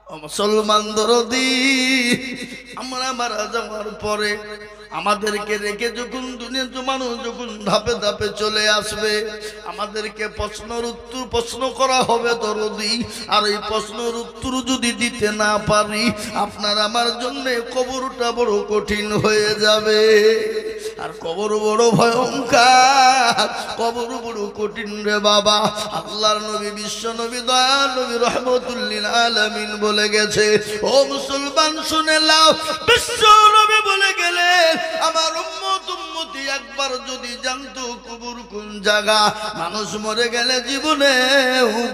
মুসলমান দরদি, আমরা মারা যাওয়ার পরে আমাদেরকে রেখে যখন দুনিয়াতে মানুষ যখন ধাপে ধাপে চলে আসবে, আমাদেরকে প্রশ্ন করা হবে দরদি। আর এই প্রশ্নের উত্তর যদি দিতে না পারি, আপনার আমার জন্য কবরটা বড় কঠিন হয়ে যাবে। আর কবর বড় ভয়ঙ্কর, কবর বড় কঠিন রে বাবা। আল্লাহর নবী, বিশ্ব নবী, দয়ার নবী, রহমতুল লিল আলামিন বলে গেছে, ও মুসলমান শুনে নাও, বিশ্ব নবী বলে গেলেন, আমার উম্মতি একবার যদি জানতো কবর কোন জায়গা, মানুষ মরে গেলে জীবনে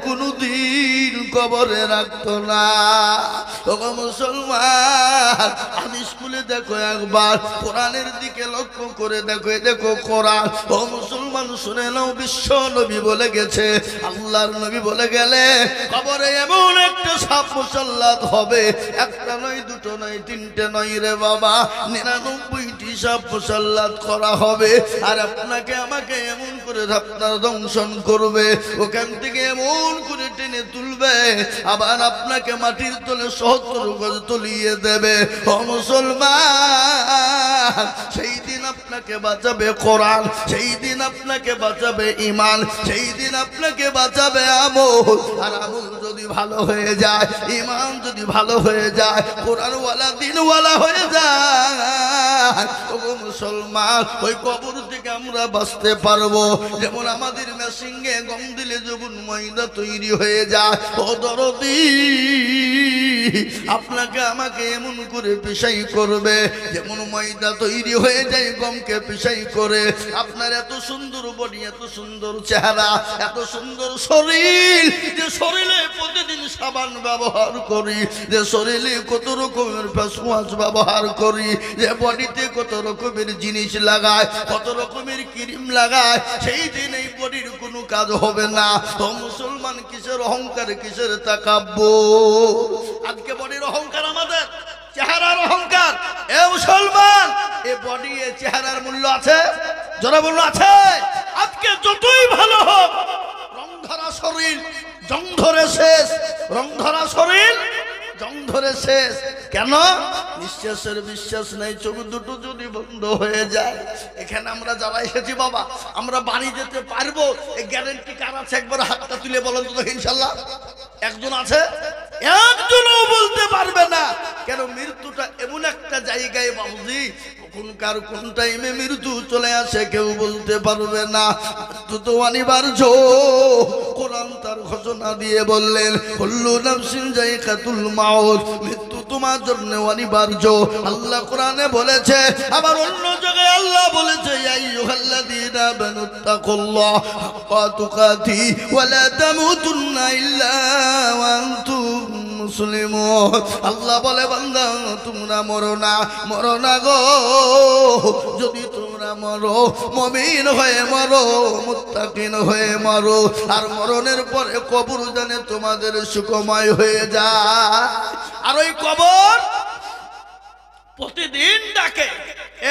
কোনদিন কবরে রাখতো না। ও মুসলমান, আমি স্কুলে দেখো একবার, কোরআনের দিকে লক্ষ্য করে দেখো, দেখো কোরআন। ও মুসলমান শুনে নাও, বিশ্ব নবী বলে গেছে, আল্লাহর নবী বলে গেলে, কবরে এমন একটা সাপ মুসাল্লাত হবে, একটা নয়, দুটো নয়, তিনটে নয় রে বাবা, 99টি সাপ মুসাল্লাত করা হবে। আর আপনাকে আমাকে এমন করে আপনার দংশন করবে, ওখান থেকে এমন করে টেনে তুলবে, আবার আপনাকে মাটির তলে 70 গজ তলিয়ে দেবে। ও মুসলমান, সেই দিন আপনাকে বাঁচাবে কোরআন, সেই দিন আপনাকে বাঁচাবে ঈমান, সেই দিন আপনাকে বাঁচাবে আমল। আর আমল যদি ভালো হয়ে যায়, ঈমান যদি ভালো হয়ে যায়, কোরআনওয়ালা দিনওয়ালা হয়ে যায়, ও মুসলমান, ওই কবর থেকে আমরা বাঁচতে পারবো। যেমন আমাদের মেশিনে গম দিলে যখন ময়দা তৈরি হয়ে যায়, ও দরদি, আপনাকে আমাকে এমন করে পেশাই করবে, যেমন ময়দা তৈরি হয়ে যায় গমকে পেশাই করে। আপনার এত সুন্দর বডি, এত সুন্দর চেহারা, এত সুন্দর শরীর, যে শরীরে প্রতিদিন সাবান ব্যবহার করি, যে শরীরে কত রকমের ফেস ওয়াশ ব্যবহার করি, যে বডিতে কত রকমের জিনিস লাগায়, কত রকমের ক্রিম লাগায়, সেই দিন এই বডির কোনো কাজ হবে না। ও মুসলমান, কিসের অহংকার, কিসের তাকাব্বুর? আজকে বডির অহংকার, আমাদের চেহারার অহংকার। এ মুসলমান, এ বডি, এ চেহারার মূল্য আছে? যারা বলল আছে। আজকে যতই ভালো হোক, রং ধরা শরীর জং ধরে শেষ, রং ধরা শরীর জং ধরে শেষ। কেন? নিঃশ্বাসের বিশ্বাস নেই, চোখ দুটো যদি বন্ধ হয়ে যায়। এখানে আমরা যারা এসেছি বাবা, আমরা বাড়ি যেতে পারবো, এই গ্যারেন্টি কার আছে? একবার হাতটা তুলে বলেন তো ইনশাল্লাহ। একজন আছে? একজনও বলতে পারবে না। কেন? মৃত্যুটা এমন একটা জায়গায় বাবুজি, কোনকার কোন টাইমে মৃত্যু চলে আসে কেউ বলতে পারবে না। মৃত্যু তো অনিবার্য। কোরআন তার ঘোষণা দিয়ে বললেন, কুল্লু নাফসিন যায়কাতুল মাউত, মৃত্যু তোমার জন্য অনিবার্য। আল্লাহ কোরআনে বলেছে, আবার অন্য জায়গায় আল্লাহ বলেছে, ইয়া আইয়ুহাল্লাযীনা আমানুত্তাকুল্লাহ হাক্কা তুকাতি ওয়া লা তামুতুন্না ইল্লা ওয়া আনতুম মুসলিমুন। আল্লাহ বলে, বান্দা তোমরা মরো না, মরো না গো। যদি তোমরা মরো, মুমিন হয়ে মরো, মুত্তাকিন হয়ে মরো। আর মরণের পরে কবর জানে তোমাদের সুখময় হয়ে যায়। আর ওই কবর প্রতিদিন ডাকে।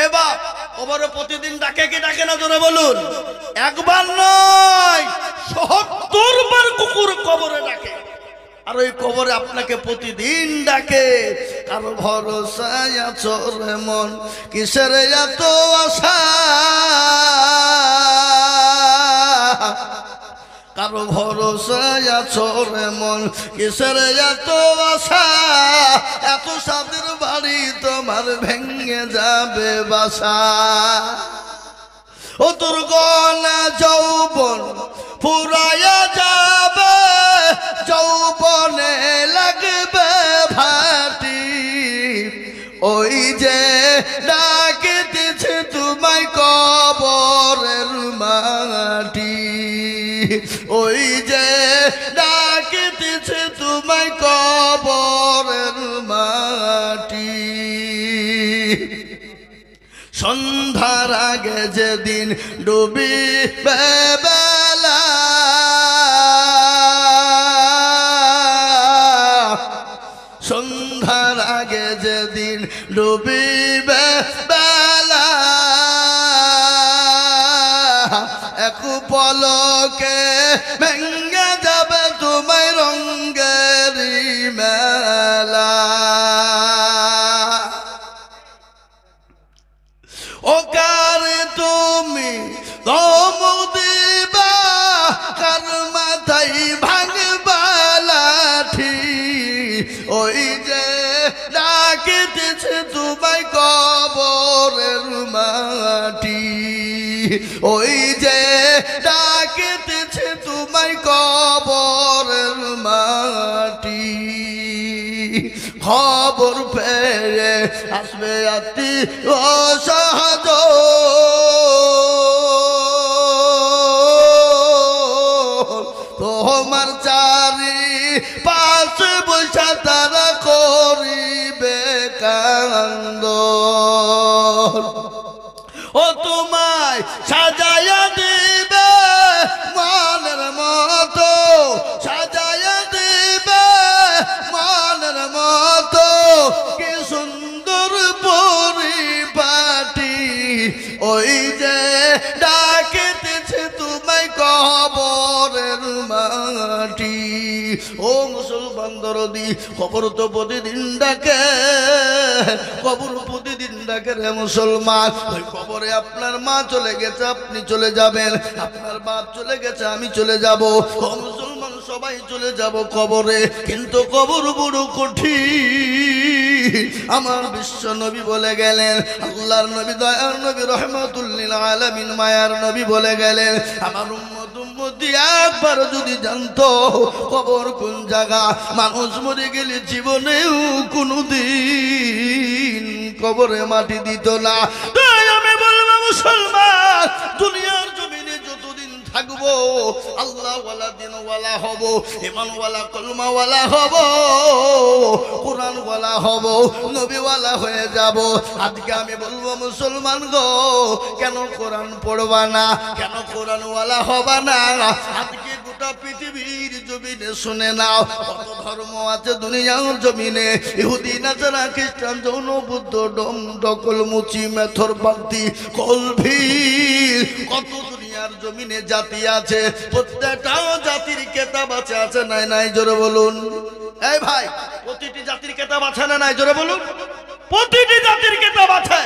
এবার কবরে প্রতিদিন ডাকে কি ডাকে না? জোরে বলুন। একবার নয়, ৭০ বার কুকুর কবরে ডাকে। আর ওই কবরে আপনাকে প্রতিদিন ডাকে। কারো ভরসায় আছো রে মন, কিসের এত আশা? কারো ভরসায় আছো রে মন, কিসের এত আশা? এত সাদের বাড়ি তোমার ভেঙে যাবে বাসা। ও তোর গলা যৌবন ফুরায়া যাবে, যৌবনে লাগবে ভাটি। ওই যে ডাকিতেছে তোমায় কবরের মাটি, ওই যে ডাকিতেছে তোমায় কবরের মাটি। সন্ধ্যার আগে যেদিন ডুবিবে বেলা, সন্ধ্যার আগে যেদিন ডুবিবে বেলা, এক পলকে ভেঙে যাবে তোমায় রঙ্গের মেলা। ওই যে ডাকিতেছে তোমায় কবরের মাটি, ওই যে ডাকিতেছে তোমায় কবরের মাটি। খবর পেয়ে আসবে আতি অসহজ, তোমার চারি পাশে বসা তারা করিবে কান্দ। ও তোমায় সাজায়া দিবে মানের মতো, সাজায়া দিবে মানের মতো, কি সুন্দর পরিপাটি। ওই যে ডাকিতেছে তোমায় কবরের মাটি। ও মুসলমান দরদি, কবর তো প্রতিদিন ডাকে, কবর প্রতিদিন ডাকে রে মুসলমান। ওই কবরে আপনার মা চলে গেছে, আপনি চলে যাবেন, আপনার বাপ চলে গেছে, আমি চলে যাব। ও মুসলমান, সবাই চলে যাব কবরে, কিন্তু কবর বড় কঠিন। আমার বিশ্ব নবী বলে গেলেন, আল্লাহর নবী, দয়ার নবী, রহমাতুল লিল আলামিন, মায়ার নবী বলে গেলেন, আমার উম্মত উম্মতি একবার যদি জানতো কবর কোন জায়গা, মানুষ মরে গেলে জীবনেও কোনদিন কবরে মাটি দিত না। তাই আমি বলবো মুসলমান, দুনিয়ার জমিনে যতদিন থাকবো আল্লাহ ওয়ালা দিন ওয়ালা হব, ইমান ওয়ালা কলমা ওয়ালা হব, কোরআন ওয়ালা হব, নবী ওয়ালা হয়ে যাব। আজকে আমি বলবো মুসলমান গো, কেন কোরআন পড়বা না, কেন কোরআন ওয়ালা হবা না? আজকে গোটা পৃথিবীর জমিনে শুনে নাও, কত ধর্ম আছে দুনিয়ার জমিনে। ইহুদি, নাসারা, খ্রিস্টান, জৈন, বুদ্ধ, ডম, ডকল, মুচি, মেথর, বাগদি, কলভির, কত দুনিয়ার জমিনে জাতি আছে। প্রত্যেকটা জাতির কেতাব আছে, আছে নাই? নাই, জোরে বলুন। এই ভাই, প্রতিটি জাতির কেতাব আছে না নাই? জোরে বলুন। প্রতিটি জাতির কেতাব আছে।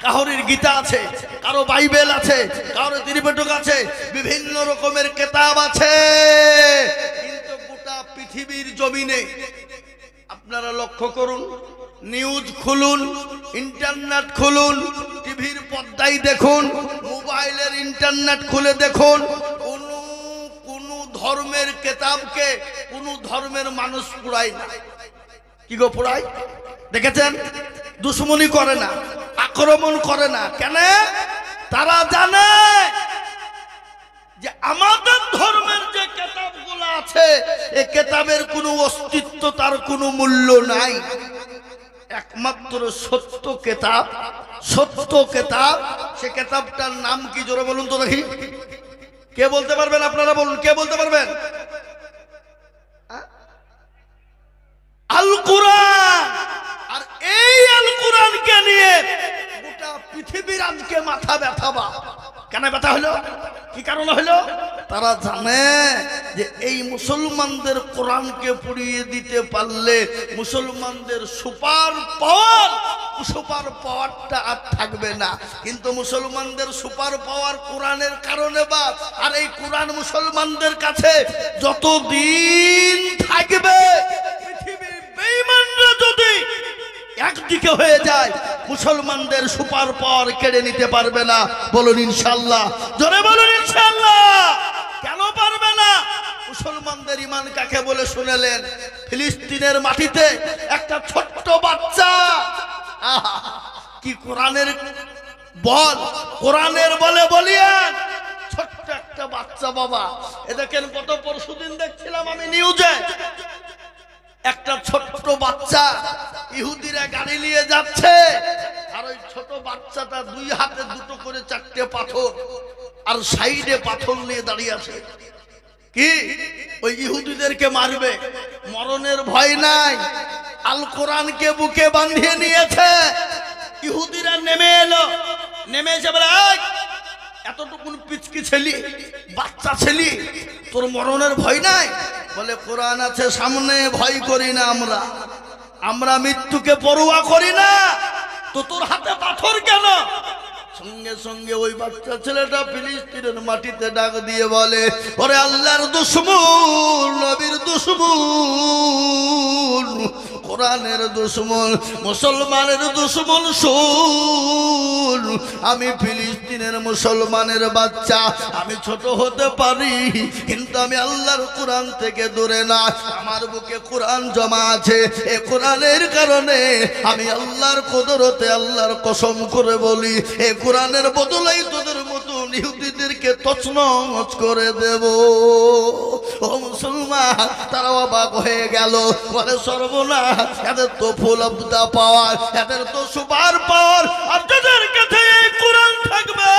কারোর গীতা আছে, কারো বাইবেল আছে, কারো ত্রিপিটক আছে, বিভিন্ন রকমের কেতাব আছে। কিন্তু গোটা পৃথিবীর জমিনে আপনারা লক্ষ্য করুন, নিউজ খুলুন, ইন্টারনেট খুলুন, টিভির পর্দায় দেখুন, মোবাইলের ইন্টারনেট খুলে দেখুন, কোন ধর্মের কেতাবকে কোন ধর্মের মানুষ পড়ায় না। কি গো পড়ায়? দেখেছেন? দুশ্মনী করে না, আক্রমণ করে না। কেন? তারা জানে যে আমাদের ধর্মের যে কেতাবগুলো আছে, এই কেতাবের কোনো অস্তিত্ব, তার কোনো মূল্য নাই। একমাত্র সত্য কেতাব, সত্য কেতাব, সে কেতাবটার নাম কি? জোরে বলুন তো দেখি। কে বলতে পারবেন? আপনারা বলুন, কে বলতে পারবেন? আল কুরআন। আর এই আল কুরআনকে নিয়ে গোটা পৃথিবীর আজকে মাথা ব্যথা। কেন ব্যথা হলো? কি কারণে হলো? তারা জানে যে এই মুসলমানদের কোরআনকে পড়িয়ে দিতে পারলে মুসলমানদের সুপার পাওয়ারটা আর থাকবে না। কিন্তু মুসলমানদের সুপার পাওয়ার কোরআনের কারণে বা, আর এই কোরআন মুসলমানদের কাছে যতদিন থাকবে, পৃথিবীর বেঈমানরা যদি একদিকে হয়ে যায়, মুসলমানদের সুপার পাওয়ার কেড়ে নিতে পারবে না। বলুন ইনশাআল্লাহ, জোরে বলুন ইনশাআল্লাহ। কেন পারবে না? মুসলমানদের ঈমান কাকে বলে শুনেলেন? ফিলিস্তিনের মাটিতে একটা ছোট্ট বাচ্চা, কি কোরআনের বল, কোরআনের বলে বলিয়ান, ছোট্ট একটা বাচ্চা বাবা। এ দেখেন, গত পরশুদিন দেখছিলাম আমি নিউজে, একটা ছোট্ট বাচ্চা, ইহুদিরা গাড়ি নিয়ে যাচ্ছে, আর ওই ছোট বাচ্চাটা দুই হাতে দুটো করে চারটে পাথর, আর সাইডে পাথর নিয়ে দাঁড়িয়ে আছে। কি? ওই ইহুদিদেরকে মারবে, মরণের ভয় নাই। আল কোরআনকে বুকে বাঁধিয়ে নিয়েছে। ইহুদিরা নেমে এলো, নেমে এসে বলে, এতটুকুন পিচকি ছেলি, বাচ্চা ছেলি, তোর মরণের ভয় নাই? বলে, কোরআন আছে সামনে, ভয় করি না আমরা মৃত্যুকে পরোয়া করি না। তো তোর হাতে পাথর কেন? সঙ্গে সঙ্গে ওই বাচ্চা ছেলেটা ফিলিস্তিনের মাটিতে ডাক দিয়ে বলে, ওরে আল্লাহর দুশমন, নবীর দুশমন, দুশমন, কোরআনের দুশমন, মুসলমানের দুশমন। শোন, আমি ফিলিস্তিনের মুসলমানের বাচ্চা, আমি ছোট হতে পারি কিন্তু আমি আল্লাহর কোরআন থেকে দূরে না। আমার বুকে কোরআন জমা আছে, এই কোরআনের কারণে আমি আল্লাহর কুদরতে আল্লাহর কসম করে বলি, এই কোরআনের বদলেই তোদের মতো ইহুদিদেরকে তছনছ করে দেব। ও মুসলমান, তারা অবাক হয়ে গেল, বলে সর্বনাশ, এদের তো ফুল অব দা পাওয়ার, এদের তো সুপার পাওয়ার, আর যাদের কাছে এই কোরআন থাকবে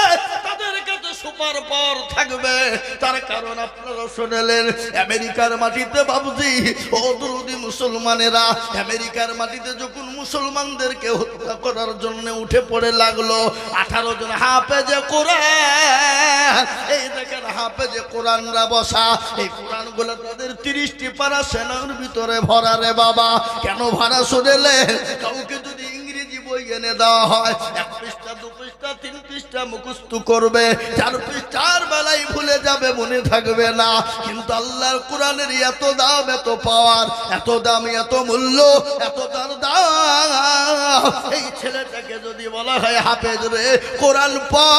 তাদের কাছে সুপার পাওয়ার থাকবে। তার কারণ আপনারা শুনলেন, আমেরিকার মাটিতে বাবুজি ও দুরুদি মুসলমানেরা আমেরিকার মাটিতে যখন মুসলমানদেরকে হত্যা করার জন্য উঠে পড়ে লাগলো, 18 জন হাফেজে কোরআন, এই দেখেন হাফেজে কোরআনরা বসা, এই কোরআনগুলো তাদের 30টি পারা সেনার ভিতরে ভরা রে বাবা। কেন ভরা শুনলেন? কাউকে যদি ইংরেজি বই এনে দেওয়া হয়, 1 পৃষ্ঠা 2 পৃষ্ঠা 3 পৃষ্ঠা মুখস্থ করবে, 4 পৃষ্ঠার বেলায় ভুলে যাবে, মনে থাকবে না। কিন্তু আল্লাহর কোরআনের এত দাম, এত পাওয়ার, এত দাম, এত মূল্য, এত তার দাম। এই ছেলেটাকে যদি বলা হয় হাফেজ রে, কোরআন পড়,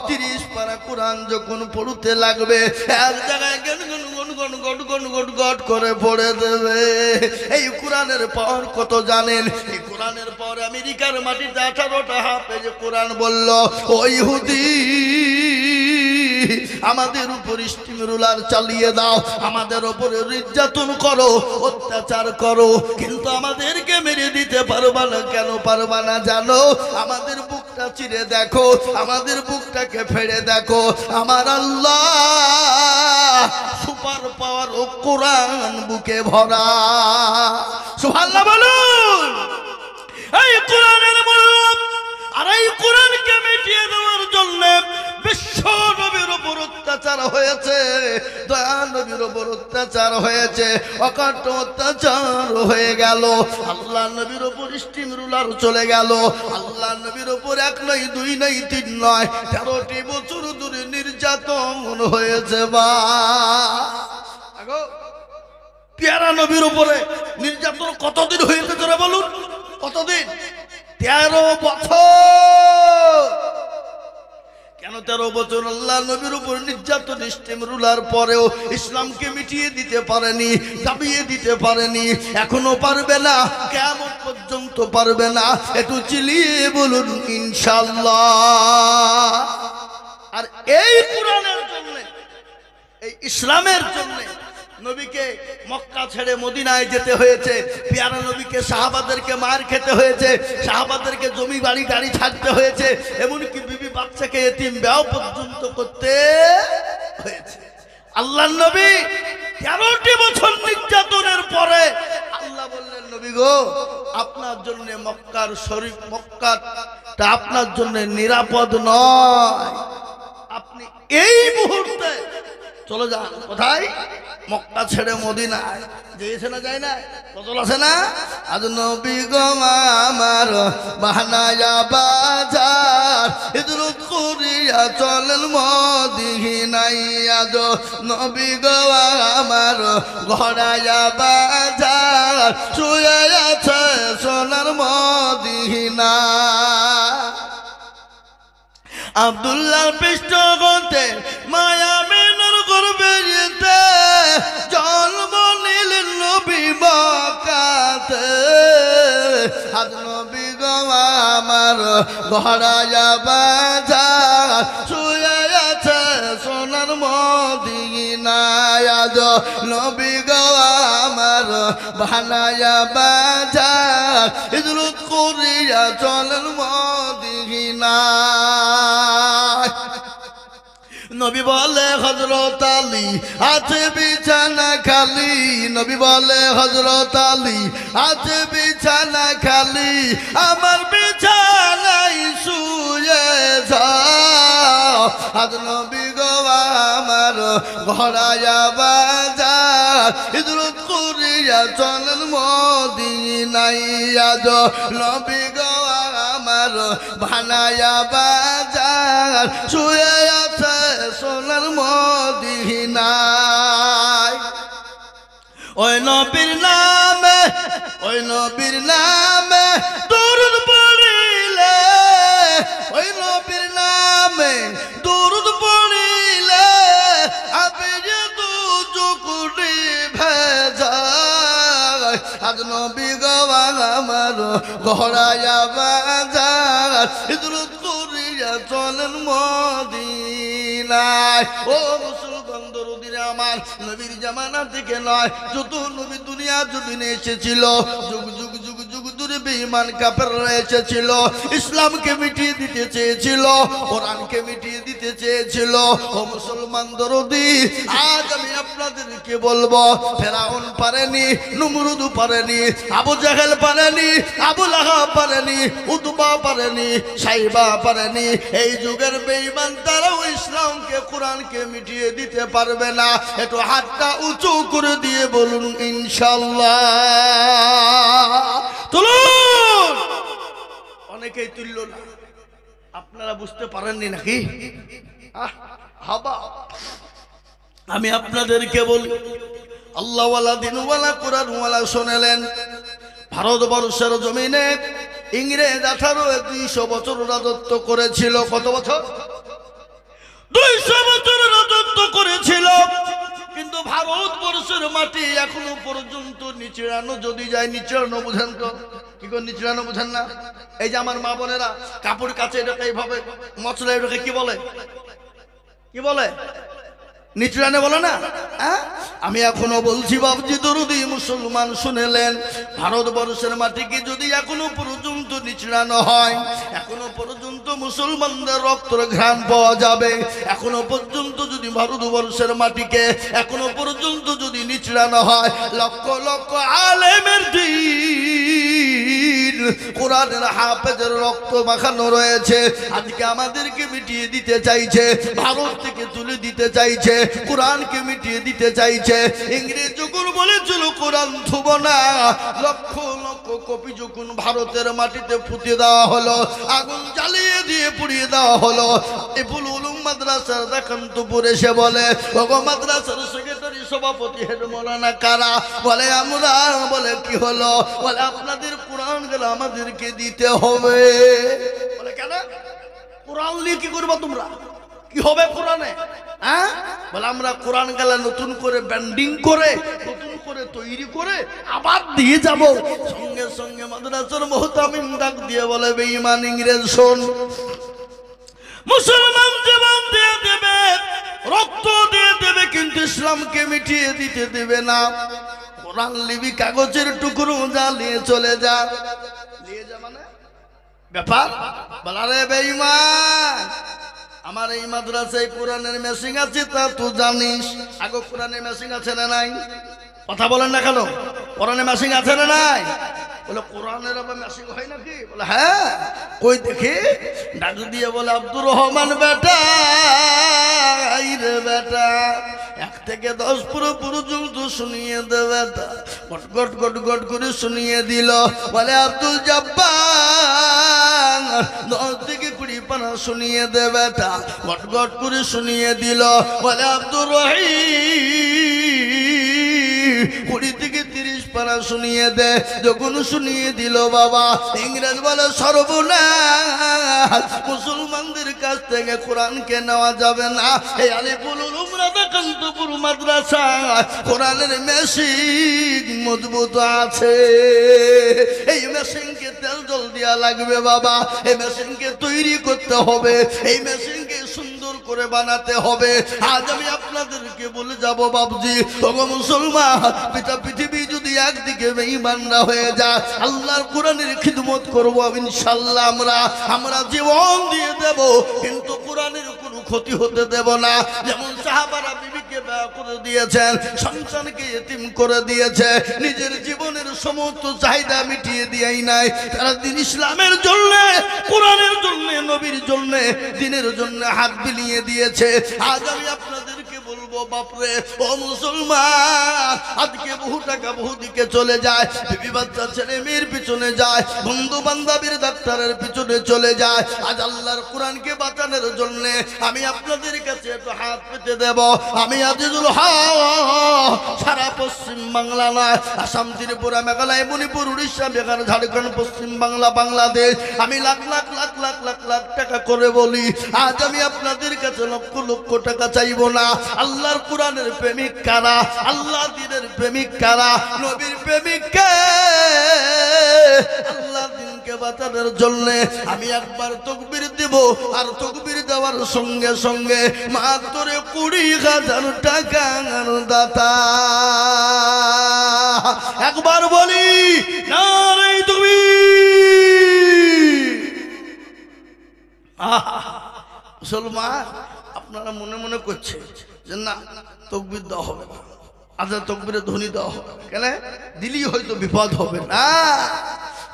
30 পারা কোরআন যখন পড়তে লাগবে, এক জায়গায় গট করে পড়ে দেবে। এই কোরআনের পাওয়ার কত জানেন? এই কোরআনের পর আমেরিকার মাটিতে 18টা হাফেজ কোরআন বলল, ও ইহুদি, আমাদের উপর স্টিম রুলার চালিয়ে দাও, আমাদের উপরে নির্যাতন করো, অত্যাচার করো, কিন্তু আমাদেরকে মেরে দিতে পারবা না। কেন পারবা না জানো? আমাদের বুকটা চিরে দেখো, আমাদের বুকটাকে ফেড়ে দেখো, আমার আল্লাহ সুপার পাওয়ার ও কোরআন বুকে ভরা। সুবহানাল্লাহ বলুন। এই কোরআনের মূল্য আর এই কোরআনকে মিটিয়ে দেওয়ার জন্য বিশ্ব নবীর উপর অত্যাচার হয়েছে, দয়া নবীর উপর অত্যাচার হয়েছে, অকাট্য অত্যাচার হয়ে গেল। আল্লাহ নবীর উপর স্টিম রুলার চলে গেল। আল্লাহ নবীর উপর 1 নয় 2 নয় 3 নয় 13টি বছর ধরে নির্যাতন হয়েছে। বা পেয়ারা নবীর উপরে নির্যাতন কতদিন হয়েছে তোরা বলুন? কতদিন? 13 বছর। কেন 13 বছর আল্লাহ নবীর উপর নির্যাতন স্টিম রুলার পরেও ইসলামকে মিটিয়ে দিতে পারেনি, দাবিয়ে দিতে পারেনি, এখনো পারবে না, কিয়ামত পর্যন্ত পারবে না। একটু চিলিয়ে বলুন ইনশাআল্লাহ। আর এই কোরআনের জন্য, এই ইসলামের জন্য নবীকে মক্কা ছেড়ে মদিনায় যেতে হয়েছে, পেয়ারা নবীকে সাহাবাদেরকে মার খেতে হয়েছে, সাহাবাদেরকে জমি বাড়ি গাড়ি ছাড়তে হয়েছে, এমনকি বিবি বাচ্চাকে এতিম বিবাহ পর্যন্ত করতে হয়েছে। আল্লাহর নবী 13টি বছর নির্যাতনের পরে আল্লাহ বললেন, নবী গো, আপনার জন্য মক্কার শরীফ, মক্কাটা আপনার জন্য নিরাপদ নয়, আপনি এই মুহূর্তে চলে যান। কোথায়? মক্কা ছেড়ে মদিনায়। যেয়েছে না, যায় না? বদল আছে না? আজ নবী গো আমার বাহানায়া বাজার, হিজরত করিয়া চলেন মদিনায়। আজ নবী গো আমার ঘোড়ায়া বাজার, শুয়ে আছে সোনার মদিনা। আব্দুল্লাহ পৃষ্ঠ গন্তে মায়া মেনর করবে যেতে, জন্ম নিলেন নবী মক্কাতে। আজ নবী গো আমার ঘোড়ায়া বাজার, শুয়ে আছে সোনার মদিনায়। আজ নবী গো আমার বানায়া বাজার, হিজরত করিয়া চলেন মদিনায়। নবী বলে হযরত আলী আছে বিছানা খালি, নবী বলে হযরত আলী আছে বিছানা খালি, আমার বিছানায় শুয়ে যাও। আজ নবী গো আমার ঘোড়ায়া বাজার, হিজরত করিয়া চলেন মদিনায়। আজ নবী গো আমার বানায়া বাজার, শুয়ে আছে সোনার মদিনা। ওই নবীর নামে, ওই নবীর নামে দরুদ পড়িলে, ওই নবীর নামে দরুদ পড়িলে আপনি যে দুচকুটি ভেজায়। আজ নবী গওয়া আমার ঘোড়ায়া বাজার, দরুদ করিয়া চলেন মদিনায়। ও মুসলমান দরুদিরে আমার, নবীর জামানা থেকে নয়, যত নবী দুনিয়া জমিনে এসেছিল, যুগ যুগ যুগ যুগ ধরে বেঈমান কাফেররা এসেছিল, ইসলামকে মিটিয়ে দিতে চেয়েছিল, কোরআনকে মিটিয়ে দিতে চেয়েছিল। ও মুসলমান দরদি, আজ আমি আপনাদেরকে বলবো, ফেরাউন পারেনি, নমরুদ পারেনি, আবু জাহেল পারেনি, আবু লাহাব পারেনি, উতবা পারেনি, সাইবা পারেনি। এই যুগের বেঈমান তারাও ইসলামকে কোরআনকে মিটিয়ে দিতে পারবে না। একটু হাতটা উঁচু করে দিয়ে বলুন ইনশাআল্লাহ। তুলুন। অনেকেই তুলল না, আপনারা বুঝতে পারেননি নাকি? হাবা, আমি আপনাদেরকে বলি, আল্লাহওয়ালা দিনওয়ালা কোরআনওয়ালা শোনালেন, ভারতবর্ষের জমিনে ইংরেজ 200 বছর রাজত্ব করেছিল। কত বছর? 200 বছর রাজত্ব করেছিল। কিন্তু ভারতবর্ষের মাটি এখনো পর্যন্ত নিচড়ানো যদি যায়, নিচড়ানো বুঝেন তো? কি করে নিচড়ানো বুঝেন না? এই যে আমার মা বোনেরা কাপড় কাচে, এটাকে এইভাবে মশলা, এটাকে কি বলে? কি বলে? নিচড়ানো বলে না? আমি এখনো বলছি বাবজি দরুদি মুসলমান শুনেলেন, ভারতবর্ষের মাটিকে যদি এখনো পর্যন্ত নিচড়ানো হয়, এখনো পর্যন্ত মুসলমানদের রক্তের ঘ্রাণ পাওয়া যাবে। এখনো পর্যন্ত যদি ভারতবর্ষের মাটিকে এখনো পর্যন্ত যদি নিচড়ানো হয়, লক্ষ লক্ষ আলেমের দিন, কোরআনের হাফেজের রক্ত মাখানো রয়েছে, আজকে আমাদেরকে মিটিয়ে দিতে চাইছে, ভারত থেকে তুলে দিতে চাইছে, কোরআনকে মিটিয়ে দিতে চাইছে। ইংরেজ যখন বলেছিল কোরআন থুব না, লক্ষ লক্ষ কপি যখন ভারতের মাটিতে পুঁতে দেওয়া হলো, আগুন জ্বালিয়ে দিয়ে পুড়িয়ে দেওয়া হলো। ইবুল উলুম মাদ্রাসার দেখান্তপুর এসে বলে, ওগো মাদ্রাসার সেক্রেটারি সভাপতি হেড মৌলানা কারা? বলে আমরা। বলে কি হলো? বলে আপনাদের কোরআন গেলে আমাদেরকে দিতে হবে। বলে কেন? কোরআন নিয়ে কি করবা তোমরা? কি হবে কোরআনে? বলে আমরা কোরআন গালা নতুন করে ব্যান্ডিং করে, নতুন করে তৈরি করে আবার দিয়ে যাব। সঙ্গে সঙ্গে মাদ্রাসার মুহতামিম ডাক দিয়ে বলে, বেঈমান ইংরেজ শোন, মুসলমান জীবন দিয়ে দেবে, রক্ত দিয়ে দেবে, কিন্তু ইসলামকে মিটিয়ে দিতে দেবে না। কোরআন লিবি কাগজের টুকরো জ্বালিয়ে চলে যা। নিয়ে যা মানে ব্যাপার? বলা রে বেঈমান, আমার এই মাদ্রাসায় কোরআনের মেশিন আছে, তা তুই জানিস? আগে কোরআনের মেশিন আছে না নাই? কথা বলেন না কেন? কোরআনের মেশিন আছে না নাই? বলে কোরআনের আবার মেশিন হয় নাকি? বলে হ্যাঁ। কই দেখি? ডাক দিয়ে বলে, আব্দুর রহমান বেটা, রে বেটা, 1 থেকে 10 পর্যন্ত শুনিয়ে দে বেটা। গট গট গট গট করে শুনিয়ে দিল। বলে আব্দুল জব্বার, 10 থেকে 20 পারা শুনিয়ে দে বেটা। গট গট করে শুনিয়ে দিল। বলে আব্দুর রহিম, 20 থেকে 30 পারা শুনিয়ে দে। যখন শুনিয়ে দিল বাবা, ইংরেজ বলে সর্বনাশ, মুসলমানদের কাছ থেকে কোরআনকে নেওয়া যাবে না। এই আলিপুর উলুমরা দেখান্তপুর মাদ্রাসা কোরআনের মেশিন মজবুত আছে। এই মেশিনকে তেল জল দেওয়া লাগবে বাবা, এই মেশিনকে তৈরি করতে হবে, এই মেশিনকে সুন্দর করে বানাতে হবে। আজ আমি আপনাদেরকে বলে যাব বাবজি, ওগো মুসলমান, পিতা পৃথিবী যদি একদিকে বেঈমানরা হয়ে যায়, আল্লাহর কোরআনের খিদমত করব ইনশাআল্লাহ। আমরা জীবন দিয়ে দেব, কিন্তু কোরআনের কোনো ক্ষতি হতে দেব না। যেমন সাহাবারা বিবিকে বিয়ে করে দিয়েছেন, সন্তানকে এতিম করে দিয়েছে, নিজের জীবনের সমস্ত চাহিদা মিটিয়ে দিয়েই নাই। তারা দিন ইসলামের জন্য, কোরআনের জন্য, নবীর জন্য, দিনের জন্য হাত বিলিয়ে দিয়েছে। আজ আমি আপনাদেরকে বলবো বাপরে, ও মুসলমান, আজকে বহু টাকা বহু দিকে চলে যায়, বিবি বাচ্চা ছেলে মেয়ের পিছনে যায়, বন্ধু বান্ধবীর ডাক্তারের পিছনে চলে যায়। আজ আল্লাহর কোরআনকে বাঁচানোর জন্য আমি আপনাদের কাছে একটু হাত পেতে দেব। আমি আজিজুল হক সারা পশ্চিম বাংলা নয়, আসাম, ত্রিপুরা, মেঘালয়, মণিপুর, উড়িষ্যা, বিহার, ঝাড়খণ্ড, পশ্চিম বাংলা, বাংলাদেশ, আমি লাখ লাখ লাখ লাখ লাখ লাখ টাকা করে বলি, আজ আমি আপনাদের কাছে লক্ষ লক্ষ টাকা চাইব না। আল্লাহর কোরআনের প্রেমিক কারা, আল্লাহ দ্বীনের প্রেমিক কারা, নবীর প্রেমিক কে? আল্লাহ দ্বীনকে বাঁচানোর জন্য আমি একবার তাকবীর দেব, আর তাকবীর দেওয়ার সঙ্গে সঙ্গে মাত্র 20,000 টাকা দাতা। একবার বলি নারে তাকবীর। মুসলমান, আপনারা মনে মনে করছে যে না তাকবীর দেওয়া হবে না, আচ্ছা তাকবীরে ধ্বনি দেওয়া হবে, কেন দিলেই হয়তো বিপদ হবে না।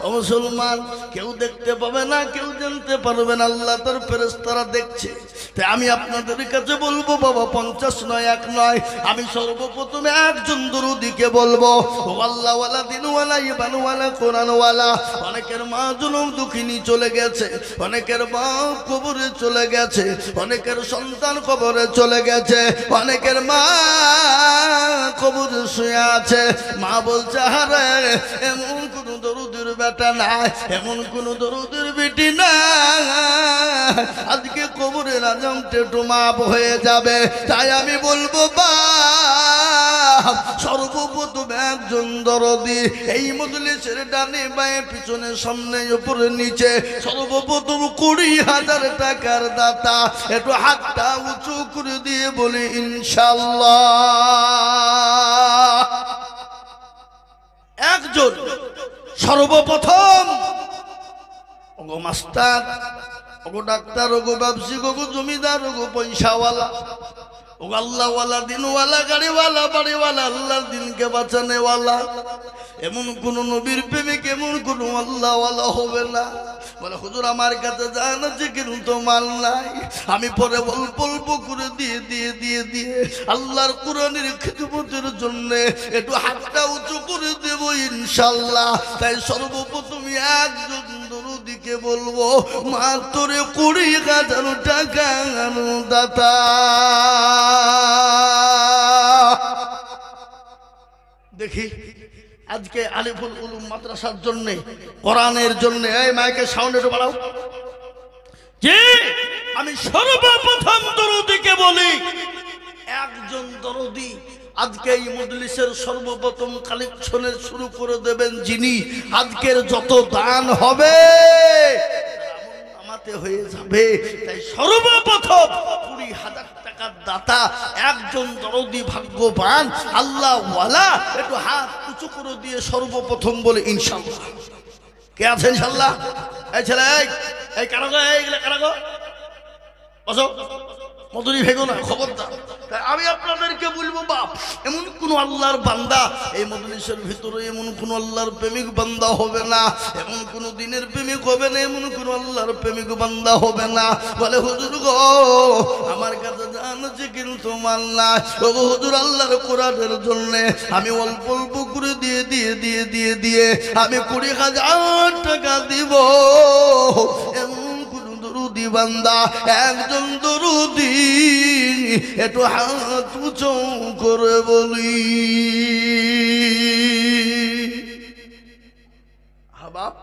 ও মুসলমান, কেউ দেখতে পাবে না, কেউ জানতে পারবে না, আল্লাহ তার ফেরেশতারা দেখছে। তাই আমি আপনাদের কাছে বলবো বাবা, 50 নয়, 1 নয়, আমি সর্বপ্রথমে একজন দরুদিকে বলবো, ও আল্লাহওয়ালা, দিনওয়ালা, ইমানওয়ালা, কোরআনওয়ালা। অনেকের মা জনম দুঃখিনী চলে গেছে, অনেকের বাপ কবরে চলে গেছে, অনেকের সন্তান কবরে চলে গেছে, অনেকের মা কবরে শুয়ে আছে। মা বলছে হারে এমন কোন দরুদের বেটা নাই, এমন কোন দরুদের বেটি নাই, আজকে কবরের আজাম টেটু মাপ হয়ে যাবে। তাই আমি বলবো বাপ, সর্বপ্রথম একজন দরদি এই মজলিসের ডানে বাঁয়ে পিছনে সামনে উপরে নিচে সর্বপ্রথম 20,000 টাকার দাতা, একটু হাতটা উঁচু করে দিয়ে বলি ইনশাআল্লাহ। একজন সর্বপ্রথম, ওগো মাস্টার, ওগো ডাক্তার, ওগো ব্যবসায়িক, ওগো জমিদার, ওগো পয়সাওয়ালা, ওগো আল্লাহওয়ালা, দিনওয়ালা, গাড়িওয়ালা, বাড়িওয়ালা, আল্লাহর দিনকে বাঁচানেওয়ালা, এমন কোন নবীর প্রেমিক, এমন কোন আল্লাহওয়ালা হবে না। বলে হুজুর আমার কাছে জান আছে কিন্তু মাল নাই, আমি পরে অল্প অল্প করে দিয়ে দিয়ে দিয়ে দিয়ে আল্লাহর কোরআনের খিদমতের জন্য একটু হাতটা উঁচু করে দেব ইনশাআল্লাহ। তাই সর্বপ্রথম একজন দরুদিকে বলবো, মাত্র 20,000 টাকা দাতা। দেখি আজকে আলিফুল উলুম মাদ্রাসার জন্য, কোরআনের জন্য, এই মাইকে সাউন্ড একটু বাড়াও। যে আমি সর্বপ্রথম দরুদিকে বলি, একজন দরদি আজকে এই মজলিসের সর্বপ্রথম কালেকশনের শুরু করে দেবেন যিনি, আজকের যত দান হবে আমাতে হয়ে যাবে। তাই সর্বপ্রথম 20,000 টাকার দাতা একজন দরদি, ভাগ্যবান আল্লাহওয়ালা, একটু হাত উঁচু করে দিয়ে সর্বপ্রথম বলে ইনশাআল্লাহ। কে আছে ইনশাআল্লাহ? এই ছেলে, এই কারা গো, এইগুলা কারা গো? বসো, মধুরী ভেগো না, খবরদার। তাই আমি আপনাদেরকে বলবো বাপ, এমন কোন আল্লাহর বান্দা এই মজলিসের ভিতরে, এমন কোন আল্লাহর প্রেমিক বান্দা হবে না, এমন কোন দিনের প্রেমিক হবে না, এমন কোন আল্লাহর প্রেমিক বান্দা হবে না বলে হুজুর গো আমার কাছে জান আছে কিন্তু মাল না। ও হুজুর আল্লাহর কোরআনের জন্য আমি অল্প অল্প করে দিয়ে দিয়ে দিয়ে দিয়ে দিয়ে আমি 20,000 টাকা দিব। এমন কোন দরুদি বান্দা, একজন দরুদি একটু হাত উঁচু করে বলি বাপ।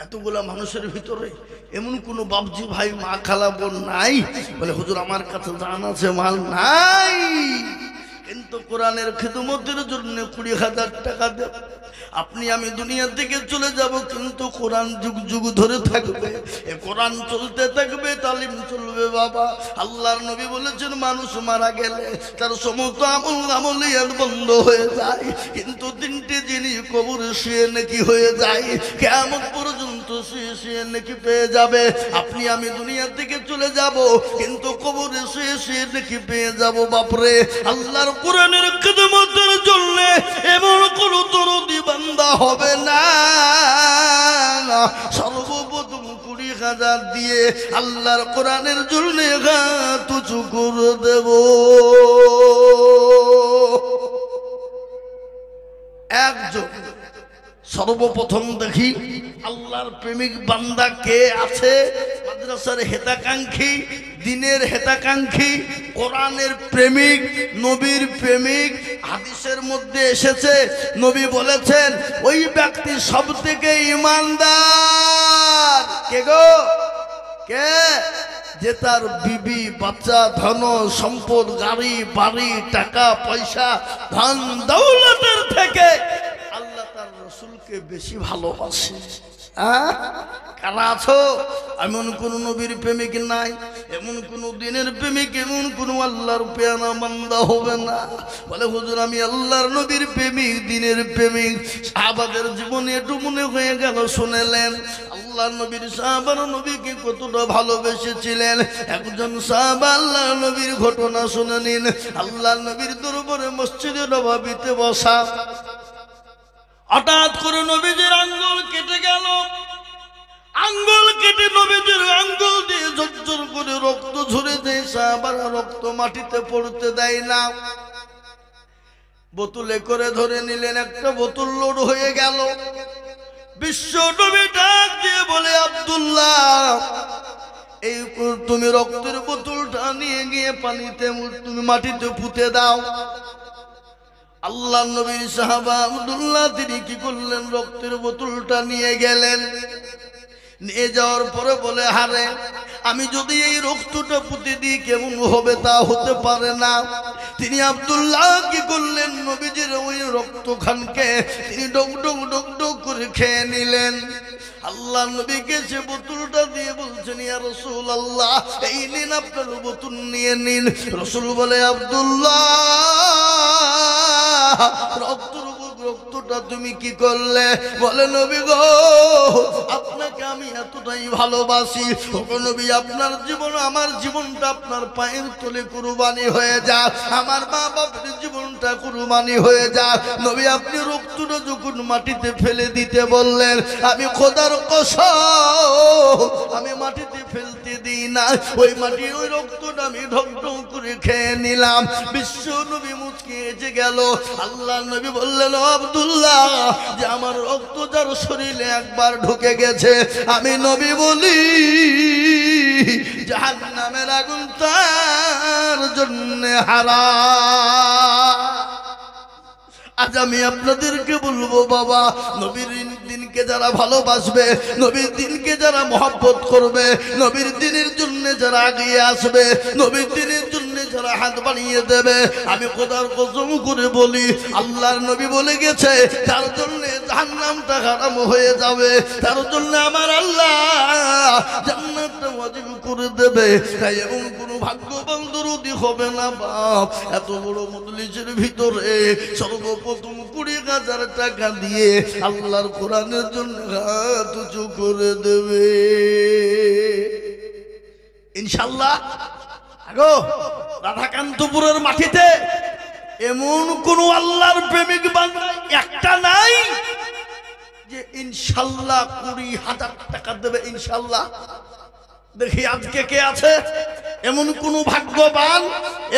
এতগুলা মানুষের ভিতরে এমন কোন বাপজি ভাই, মা, খালা, বোন নাই বলে হুজুর আমার কাছে জান আছে মাল নাই, কিন্তু কোরআনের খিদমতের জন্য 20,000 টাকা দেব। আপনি আমি দুনিয়া থেকে চলে যাব, কিন্তু কোরআন যুগ যুগ ধরে থাকবে, এ কোরআন চলতে থাকবে, তালিম চলবে বাবা। আল্লাহর নবী বলেছেন মানুষ মারা গেলে তার সমস্ত আমল বন্ধ হয়ে যায়, কিন্তু 3টে জিনিস কবরে শুয়ে নাকি হয়ে যায়, কিয়ামত পর্যন্ত শুয়ে শুয়ে নাকি পেয়ে যাবে। আপনি আমি দুনিয়া থেকে চলে যাব, কিন্তু কবরে শুয়ে শুয়ে নাকি পেয়ে যাব বাপরে। আল্লাহর কোরআনের খিদমতের জন্য এমন কোন দরদি বান্দা হবে না, সর্বপ্রথম 20,000 দিয়ে আল্লাহর কোরআনের জন্য হাত উঁচু করে দেব। একজন। সর্বপ্রথম দেখি আল্লাহর প্রেমিক বান্দা কে আছে? মাদ্রাসার হেতাকাঙ্ক্ষী, দিনের হেতাকাঙ্ক্ষী, কোরআনের প্রেমিক, নবীর প্রেমিক। হাদিসের মধ্যে এসেছে, নবী বলেছেন ওই ব্যক্তি সব থেকে ঈমানদার। কে গো? কে? যে তার বিবি, বাচ্চা, ধন সম্পদ, গাড়ি বাড়ি, টাকা পয়সা, ধন দৌলতের থেকে আল্লাহ তার রসুলকে বেশি ভালোবাসে। কারা আছো? এমন কোন নবীর প্রেমিক নাই, এমন কোন দিনের প্রেমিক, এমন কোন আল্লাহর পেয়ারা বান্দা হবে না বলে হুজুর আমি আল্লাহর নবীর প্রেমিক, দিনের প্রেমিক। সাহাবাদের জীবনে একটু মনে হয়ে গেল, শুনেলেন আল্লাহর নবীর সাহাবারা নবীকে কতটা ভালোবেসেছিলেন। একজন সাহাবা আল্লাহর নবীর ঘটনা শুনে নিন। আল্লাহর নবীর দরবারে মসজিদে নববীতে বসা, হঠাৎ করে নবীজির আঙ্গুল কেটে গেল। আঙ্গুল কেটে নবীজির আঙ্গুল দিয়ে ঝরঝর করে রক্ত ঝরে দেয়। সাহাবারা রক্ত মাটিতে পড়তে দেয় না, বোতলে করে ধরে নিলেন। একটা বোতল লোড হয়ে গেল। বিশ্ব নবী ডাক দিয়ে বলে আব্দুল্লাহ, এই তুমি রক্তের বোতলটা নিয়ে গিয়ে পানিতে তুমি মাটিতে পুঁতে দাও। আল্লাহ নবীর সাহাবা আব্দুল্লাহ তিনি কি করলেন? রক্তের বোতলটা নিয়ে গেলেন। নিয়ে যাওয়ার পরে বলে হারে আমি যদি এই রক্তটা পুঁতে দিই কেমন হবে? তা হতে পারে না। তিনি আব্দুল্লাহ কি করলেন? নবীজির ওই রক্তখানকে তিনি ডক ডক ডক ডক করে খেয়ে নিলেন। আল্লাহ নবীকে সে বোতলটা দিয়ে বলছেন ইয়া রাসূলুল্লাহ এই নিন আপনার বোতল নিয়ে নিন। রাসূল বলে আব্দুল্লাহ রক্তটা তুমি কি করলে? বলে নবী গো আপনাকে আমি এতটাই ভালোবাসি, ওগো নবী আপনার জীবন আমার জীবনটা আপনার পায়ের তলে কুরবানি হয়ে যাক, আমার মা বাবার জীবনটা কুরবানি হয়ে যাক। নবী আপনি রক্তটা যখন মাটিতে ফেলে দিতে বললেন, আমি খোদার কসম আমি মাটিতে ফেলতে দিই না, ওই মাটি ওই রক্তটা আমি ঢক ঢক করে খেয়ে নিলাম। বিশ্ব নবী মুচকি এসে গেল। আল্লাহ নবী বললেন আব্দুল্লাহ যে আমার রক্ত যার শরীরে একবার ঢুকে গেছে আমি নবী বলি জাহান্নামের আগুন তার জন্য হারাম। আজ আমি আপনাদেরকে বলবো বাবা, নবীর দিনকে যারা ভালোবাসবে, নবীর দিনকে যারা মহব্বত করবে, নবীর দিনের জন্য যারা এগিয়ে আসবে, নবীর দিনের জন্য যারা হাত বাড়িয়ে দেবে, আমি খোদার কসম করে বলি আল্লাহর নবী বলে গেছে তার জন্য জাহান্নামটা হারাম হয়ে যাবে, তার জন্য আমার আল্লাহ জান্নাতটা ওয়াজিব করে দেবে। তাই এমন কোনো ভাগ্যবান দরদি হবে না বাপ এত বড় মজলিসের ভিতরে সর্বপ্রথম 20,000 টাকা দিয়ে আল্লাহর কোরআনের জন্য হাত উঁচু করে দেবে ইনশাআল্লাহ। আগো রাধাকান্তপুরের মাটিতে এমন কোন আল্লাহর প্রেমিক বান্দা একটা নাই যে ইনশাআল্লাহ 20,000 টাকা দেবে ইনশাআল্লাহ। দেখি আজকে কে আছে এমন কোন ভাগ্যবান,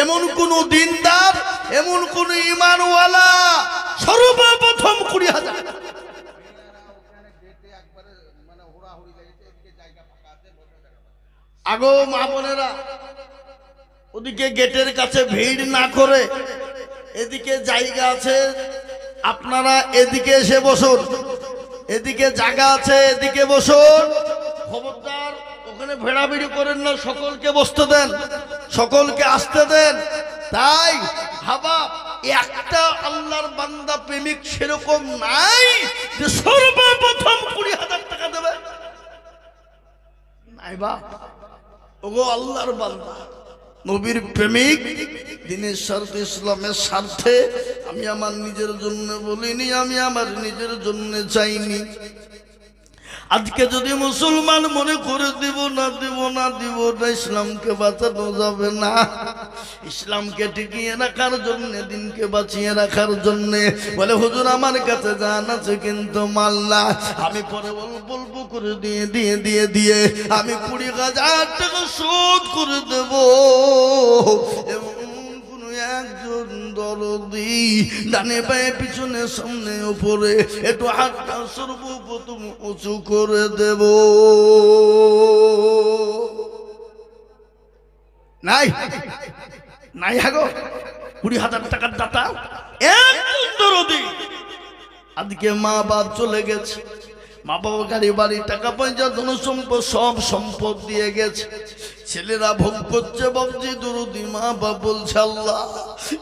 এমন কোন দিনদার, এমন কোন ঈমানওয়ালা সর্বপ্রথম 20,000। আগো মা বোনেরা ওদিকে গেটের কাছে ভিড় না করে এদিকে জায়গা আছে, আপনারা এদিকে এসে বসুন, এদিকে জায়গা আছে এদিকে বসুন। খবরদার ওখানে ভেড়াভিড়ি করেন না, সকলকে বসতে দেন, সকলকে আসতে দেন। তাই ভাবা একটা আল্লাহর বান্দা প্রেমিক সেরকম নাই যে সর্বপ্রথম 20,000 টাকা দেবে, নাই বা ওগো আল্লাহর বান্দা নবীর প্রেমিক দিনের স্বার্থে ইসলামের স্বার্থে আমি আমার নিজের জন্য বলিনি, আমি আমার নিজের জন্য চাইনি। আজকে যদি মুসলমান মনে করে দিব না ইসলামকে বাঁচানো যাবে না। ইসলামকে টিকিয়ে রাখার জন্য, দিনকে বাঁচিয়ে রাখার জন্য বলে হুজুর আমার কাছে জান আছে কিন্তু মাল না, আমি পরে বলবো করে দিয়ে আমি 20,000 টাকা শোধ করে দেব। এবং কোন একজন একজন দরদি ডানে পায়ে পিছনে সামনে উপরে একটু হাতটা সর্বপ্রথম উঁচু করে দেব নাই নাই হাগো 20,000 টাকার দাতা একজন দরদি আজকে মা বাপ চলে গেছে মা বাবা গাড়ি বাড়ি টাকা পয়সা ধন সম্পদ সব সম্পদ দিয়ে গেছে ছেলেরা ভোগ করছে বাবজি দরদি মা বাপ বলছে আল্লাহ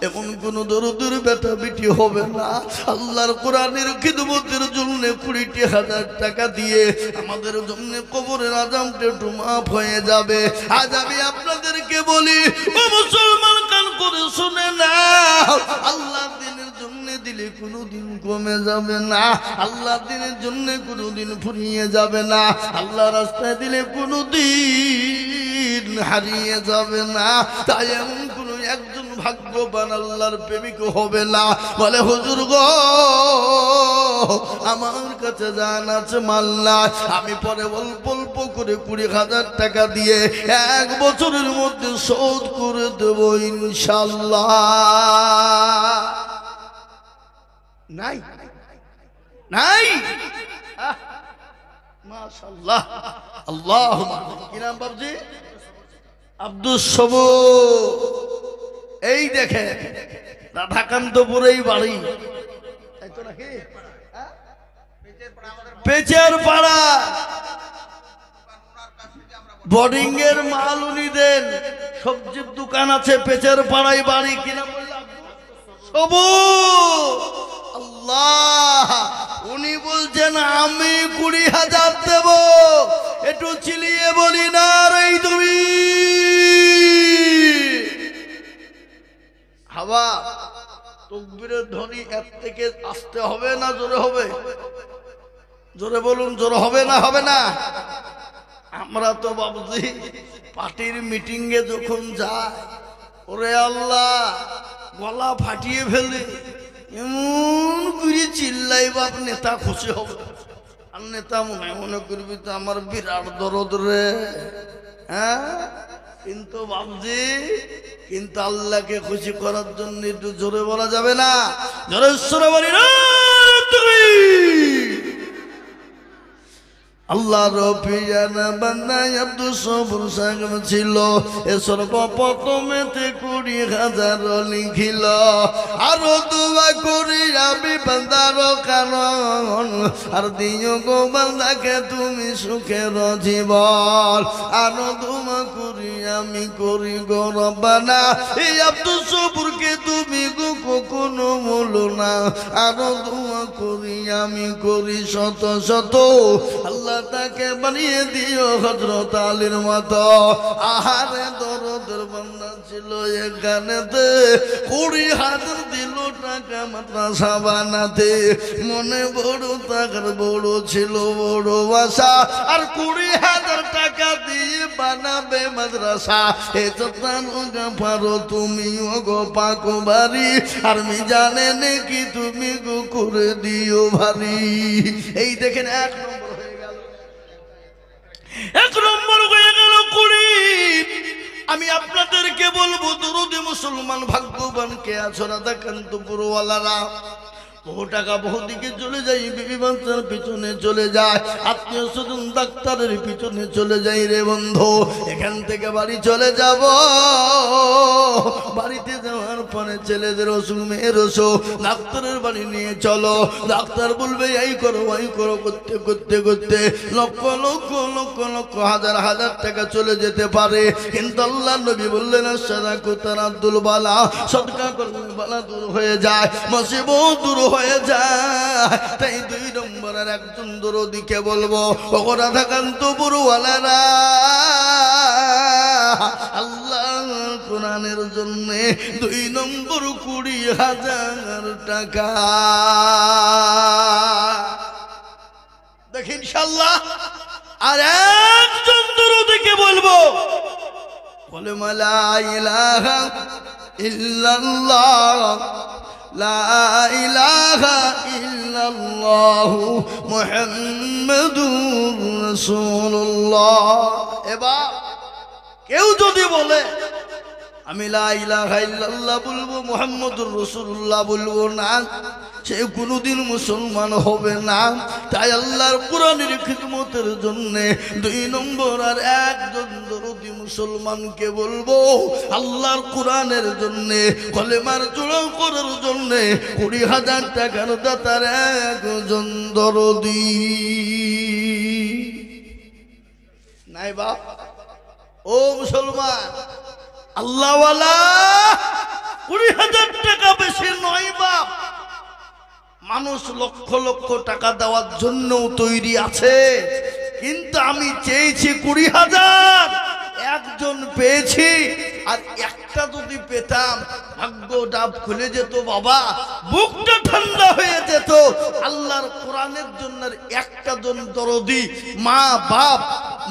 এমন কোন দরদির বেটা বেটি হবে না আল্লাহর কোরআনের খিদমতের জন্য 20,000 টাকা দিয়ে আমাদের জন্য কবরের আযাবটা একটু মাফ হয়ে যাবে আজ আমি আপনাদেরকে বলি ও মুসলমান কান করে শুনে না আল্লাহ দিনের জন্য দিলে কোনোদিন কমে যাবে না আল্লাহ দিনের জন্য কোনোদিন ফুরিয়ে যাবে না আল্লাহ রাস্তায় দিলে কোনোদিন হারিয়ে যাবে না তাই এমন কোন একজন ভাগ্যবান আল্লাহর প্রেমিক হবে না বলে হুজুর গো আমার কাছে জান আছে মাল নাই আমি পরে অল্প অল্প করে 20,000 টাকা দিয়ে 1 বছরের মধ্যে শোধ করে দেব ইনশাআল্লাহ নাই নাই মাশাআল্লাহ আল্লাহুম্মা কি নাম বাবজি আব্দুস সবুর এই দেখে রাধাকান্তপুরেই বাড়ি তাই তো নাকি পেচার পাড়া বোর্ডিং এর মাল উনি দেন সবজির দোকান আছে পেচার পাড়ায় বাড়ি কিনা বললাম সবুর আল্লাহ উনি বলছেন আমি 20,000 দেব একটু চিলিয়ে বলি না রে তুমি হাওয়া তাকবীরের ধ্বনি এর থেকে আসতে হবে না জোরে হবে জোরে বলুন জোরে হবে না আমরা তো বাবুজি পার্টির মিটিং এ যখন যাই ওরে আল্লাহ গলা ফাটিয়ে ফেলে এমন করে চিল্লাই বাপ নেতা খুশি হবে আর নেতা মনে করবি তো আমার বিরাট দরদ রে হ্যাঁ কিন্তু বাবজি কিন্তু আল্লাহকে খুশি করার জন্য একটু জোরে বলা যাবে না জোরে সুরে বলি না তুমি আল্লাহ রফিয়ানা বান্দা আব্দুস সবুর সাহেব ছিল এ সর্বপ্রথমেতে 20,000 লিখিল আরো দোয়া করি আমি বান্দার কারণ আর দিও গো বান্দাকে তুমি সুখের জীবন আরো দোয়া করি আমি করি গো রব্বানা এই আব্দুস সবুরকে তুমি গো কখনো বলো না আরো দোয়া করি আমি করি শত শত আল্লাহ তাকে বানিয়ে দিও হযরত আলীর মতো আহারে দরদের বান্দা ছিল এখানেতে 20,000 দিল টাকা মাদ্রাসা বানাতে মনে বড় টাকার বড় ছিল বড় আশা আর 20,000 টাকা দিয়ে বানাবে মাদ্রাসা এটা তানো পারো তুমি গো পাক বাড়ি আর মি জানে নাকি তুমি গো করে দিও ভারী এই দেখেন এক নম্বর হয়ে গেল 20 আমি আপনাদেরকে বলবো দরুদে মুসলমান ভাগ্যবান কে আছো রাধাকান্তপুরওয়ালারা বহু টাকা বহু দিকে চলে যায় বিবি বাচ্চার পিছনে চলে যায় আত্মীয় স্বজন ডাক্তারের পিছনে চলে যায় রে বন্ধু এখান থেকে বাড়ি চলে যাব বাড়িতে যাওয়ার পরে ছেলেদের অসুখ মেয়ের অসুখ ডাক্তারের বাড়ি নিয়ে চলো ডাক্তার বলবে এই করো করতে করতে করতে লক্ষ লক্ষ লক্ষ লক্ষ হাজার হাজার টাকা চলে যেতে পারে কিন্তু আল্লাহ নবী বললেন সাদাকুতার আব্দুল বালা সদকা করলে বালা দূর হয়ে যায় মুসিবত দূর হয়ে যায় তাই 2 নম্বরের একজন দরদিকে বলবো ও রাধাকান্তপুরওয়ালারা আল্লাহ কোরআনের জন্য 2 নম্বর 20,000 টাকা দেখি ইনশাআল্লাহ আর একজন দরদিকে বলবো বলে লা ইলাহা ইল্লাল্লাহ লা ইলাহা ইল্লাল্লাহু মুহাম্মাদুর রাসূলুল্লাহ এবার কেউ যদি বলে আমি লা ইলাহা ইল্লাল্লাহ বলবো, মুহাম্মদুর রাসূলুল্লাহ বলবো না, সে কোনোদিন মুসলমান হবে না। তাই আল্লাহর কোরআনের খিদমতের জন্য 2 নম্বর আর একজন দরদি মুসলমানকে বলবো, আল্লাহর কোরআনের জন্য কলেমার জোড়া করার জন্য 20,000 টাকার দাতার একজন দরদি নাই বাপ। ও মুসলমান, আল্লাহওয়ালা 20,000 টাকা বেশি নয় বাপ। মানুষ লক্ষ লক্ষ টাকা দেওয়ার জন্য তৈরি আছে, কিন্তু আমি চেয়েছি 20,000, একজন পেয়েছি। আর একটা যদি পেতাম ভাগ্যটা খুলে যেত বাবা, বুকটা ঠান্ডা হয়ে যেত। আল্লাহর কোরআনের জন্য একটা জন দরদি, মা বাপ,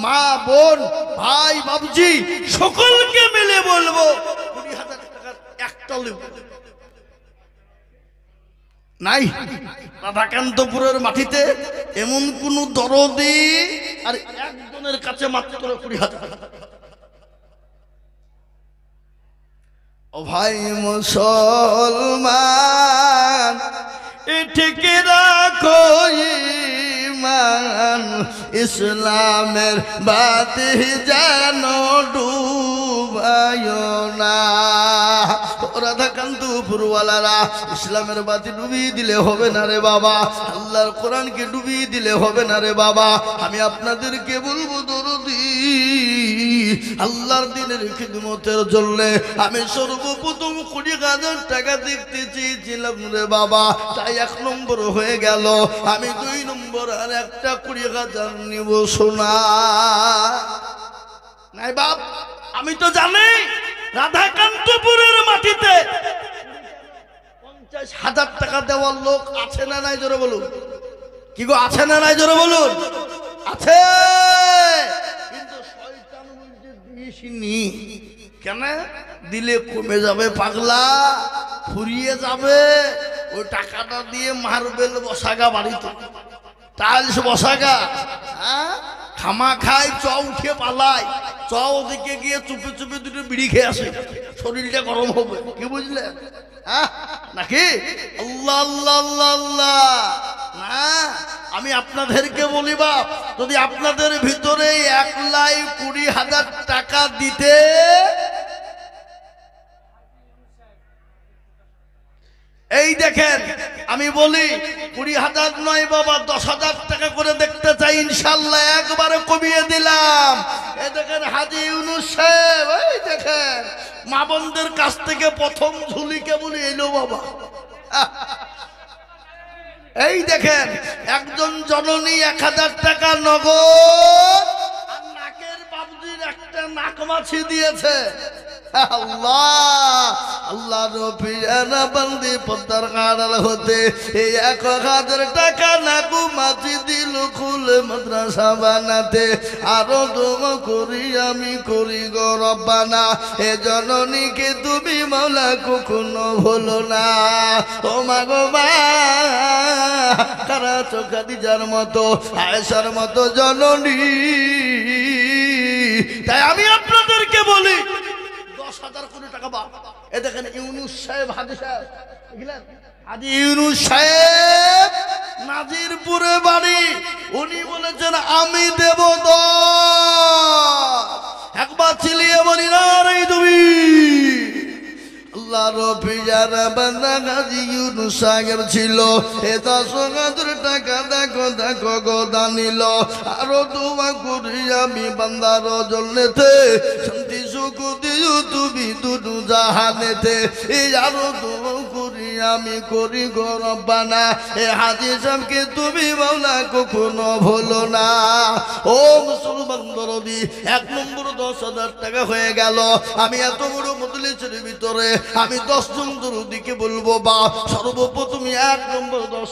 মা বোন, ভাই বাবজি সকলকে মিলে বলবো 20,000 টাকার একটা লোক নাই রাধাকান্তপুরের মাটিতে এমন কোন দরদি আর একজনের কাছে মাত্র 20,000। ও ভাই মুসলমান, ঠিক রাখো ঈমান, ইসলামের বাতি যেন ডুবায় না। রাধাকান্তপুরওয়ালারা, ইসলামের বাতি ডুবিয়ে দিলে হবে না রে বাবা, আল্লাহর কোরআনকে ডুবিয়ে দিলে হবে না রে বাবা। আমি আপনাদেরকে বলবো দরদি, আল্লাহর দিনের খিদমতের জন্য আমি সর্বপ্রথম 20,000 টাকা দেখতে চেয়েছিলাম রে বাবা, তাই 1 নম্বর হয়ে গেল। আমি 2 নম্বর আর একটা 20,000 নিব সোনা নাই বাপ। আমি তো জানি রাধাকান্তপুরের মাটিতে 50,000 টাকা দেওয়ার লোক আছে না নাই, জোরে বলুন। কি গো, আছে না নাই, জোরে বলুন। আছে, কিন্তু শয়তান বলছে দিসনি কেন, দিলে কমে যাবে পাগলা, ফুরিয়ে যাবে। ওই টাকাটা দিয়ে মার্বেল বসাগা বাড়িতে, টাইলস বসাগা, হ্যাঁ খামা খায়, চ উঠে পালায়, চ ওদিকে গিয়ে চুপে চুপে 2টো বিড়ি খেয়ে আসে, শরীরটা গরম হবে। কি বুঝলে, হ্যাঁ নাকি? আল্লাহ আল্লাহ আল্লাহ আল্লাহ না। আমি আপনাদেরকে বলি বাপ, যদি আপনাদের ভিতরে 1,20,000 টাকা দিতে, এই দেখেন আমি বলি 20,000 নয় বাবা, 10,000 টাকা করে দেখতে চাই ইনশাল্লাহ, একবারে কমিয়ে দিলাম। এই দেখেন হাজী ইউনূস সাহেব, এই দেখেন মা বোনদের কাছ থেকে প্রথম ঝুলি কেবল এলো বাবা। এই দেখেন একজন জননী 1,000 টাকা নগদ, আর নাকের বাবজির একটা নাক মাছি দিয়েছে। আল্লাহ আল্লাহ রফিয়ানা বন্দি পদ্মার কাড়াল হতে এই 1,000 টাকা নাকু মাছি দিল খুলে মাদ্রাসা বানাতে। আরো দোয়া করি আমি করি গো রব্বানা, এ জননীকে তুমি মাওলা কখনো ভুলো না। ও মা গো মা, কারা খাদিজার মতো, আয়েশার মতো জননী। তাই আমি আপনাদেরকে বলি 10,000 কোটি টাকা বা। এ দেখেন ইউনূস সাহেব, হাজী সাহেব, বুঝলেন, হাজী ইউনূস সাহেব নাজিরপুরে বাড়ি, উনি বলেছেন আমি দেব 10। একবার চিলিয়ে বলি না রে তুমি। আল্লাহ রফিয়ার বান্দা হাজী ইউনূস সাহেব ছিল, এ 10,000 টাকা দেখো দেখো গো দানিল। আরো দোয়া করি আমি বান্দার জন্যতে, শান্তি সুখ দিও তুমি দুদু জাহানেতে। এই আরো দোয়া করি আমি করি গো রব্বানা, এ হাজী সাহেবকে তুমি মাওলা কখনো ভুলো না। ও মুসলমান দরদি, 1 নম্বর 10,000 টাকা হয়ে গেল। আমি এত বড় মজলিসের ভিতরে আমি 10 জন দরদিকে বলবো বা, সর্বপ্রথম 1 নম্বর 10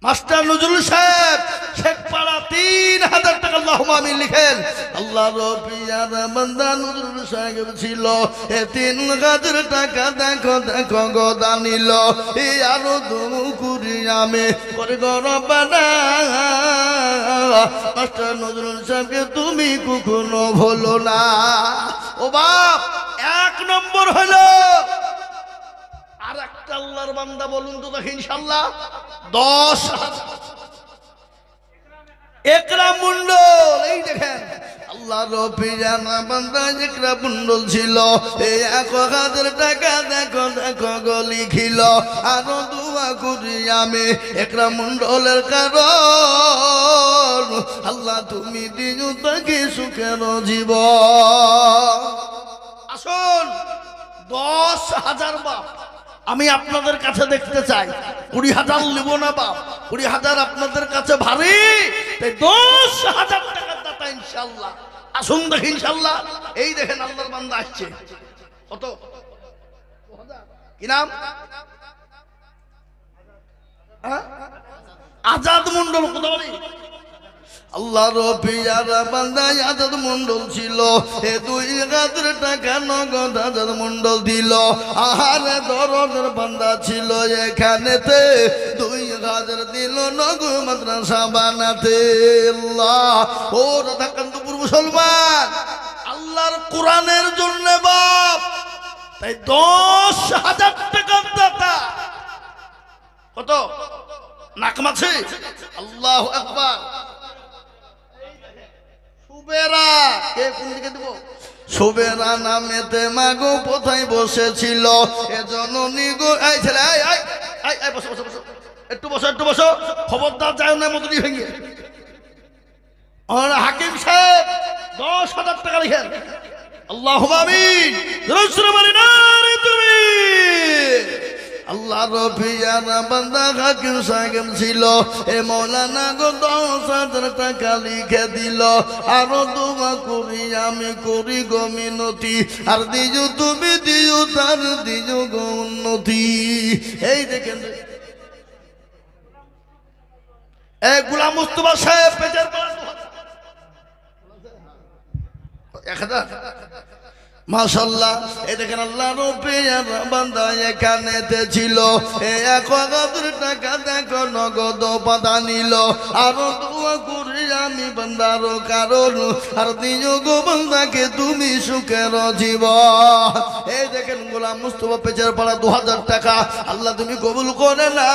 মাস্টার নজরুল সাহেব শেখপাড়া 3000 টাকা আল্লাহুম্মা আমিন লিখেন। আল্লাহর পিয়ার বান্দা নজরুল সাহেব ছিল, এ 3000 টাকা দেখো দেখো গদা নিল, এ আরো দুমুকুরি আমি করে গরবানা। মাস্টার নজরুল সাহেবকে তুমি কখনো ভুলো না। ও বাপ, 1 নম্বর হলো। আর একটা আল্লাহর বান্দা বলুন তো দেখি ইনশাআল্লাহ 10,000 একরাম মন্ডল। এই দেখেন আল্লাহর পিয়ানা বান্দা একরাম মন্ডল ছিল, এই 1000 টাকা দেখো দেখো গলি খিল, আরো দোয়া করি আমি একরাম মন্ডলের কারণ আল্লাহ তুমি দিও তাকে সুখের জীবন। আসুন 10,000 বাপ আমি আপনাদের কাছে দেখতে চাই। 20,000 নেব না বাপ, 20,000 আপনাদের কাছে ভারী, তাই 10,000 টাকার দাতা ইনশাআল্লাহ। আসুন দেখি ইনশাআল্লাহ। এই দেখেন আল্লাহর বান্দা আসছে। কত কি নাম? আজাদ মন্ডল। কত বলি? আল্লাহর পিয়ারা বান্দা আজাদ মন্ডল ছিল, এ 2000 টাকা নগদ আজাদ মন্ডল দিল। আহারে দরদের বান্দা ছিল এখানেতে, 2000 দিল নগদ মাদ্রাসা বানাতে। আল্লাহ ও রাধাকান্তপুর মুসলমান, আল্লাহর কোরআনের জন্য বাপ, তাই 10,000 টাকার দাতা। কত নাকমাছে? আল্লাহু আকবার। সুবেরা কে কোন দিকে দেব? সুবেরা নামেতে মাগো কোথায় বসেছিল, এ জননী গো। এই ছেলে আই আই আই আই বসো বসো বসো, একটু বসো একটু বসো, খবরদার যায় না মতনি ভেঙে। আর হাকিম সাহেব 10,000 টাকা লিখেন। আল্লাহুম্মা আমিন। রসুল মারিনা তুমি আল্লাহর পিয়ারা বান্দা হাকিম সাহেব ছিল, এ মৌলানা গো 10,000 টাকা লিখে দিল। আরো দোয়া করি আমি করি গো মিনতি, আর দিও তুমি দিও তার দিও গো উন্নতি। এই দেখেন এ গোলাম মুস্তাফা সাহেব পেটের পড়া 1000 মাশাআল্লাহ। এই দেখেন আল্লাহর পিয়ারা বান্দা এখানেতে ছিল, এ 1000 টাকা দেখো নগদ পাতা নিল। আরো দোয়া করি আমি বান্দার কারণ, আর দিও গো বান্দাকে তুমি সুখের জীবন। এই দেখেন গোলাম মুস্তাফা পেচার পাড়া 2000 টাকা আল্লাহ তুমি কবুল করে না,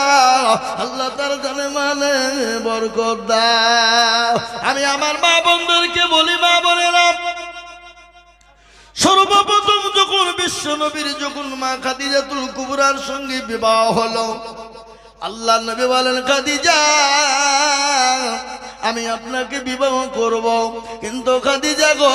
আল্লাহ তার জানে মানে বরকত দাও। আমি আমার মা বোনদেরকে বলি, মা বোনেরা, সর্বপ্রথম যখন বিশ্ব নবীর যখন মা খাদিজাতুল কুবরার সঙ্গে বিবাহ হলো, আল্লাহ নবী বলেন খাদিজা আমি আপনাকে বিবাহ করব, কিন্তু খাদিজা গো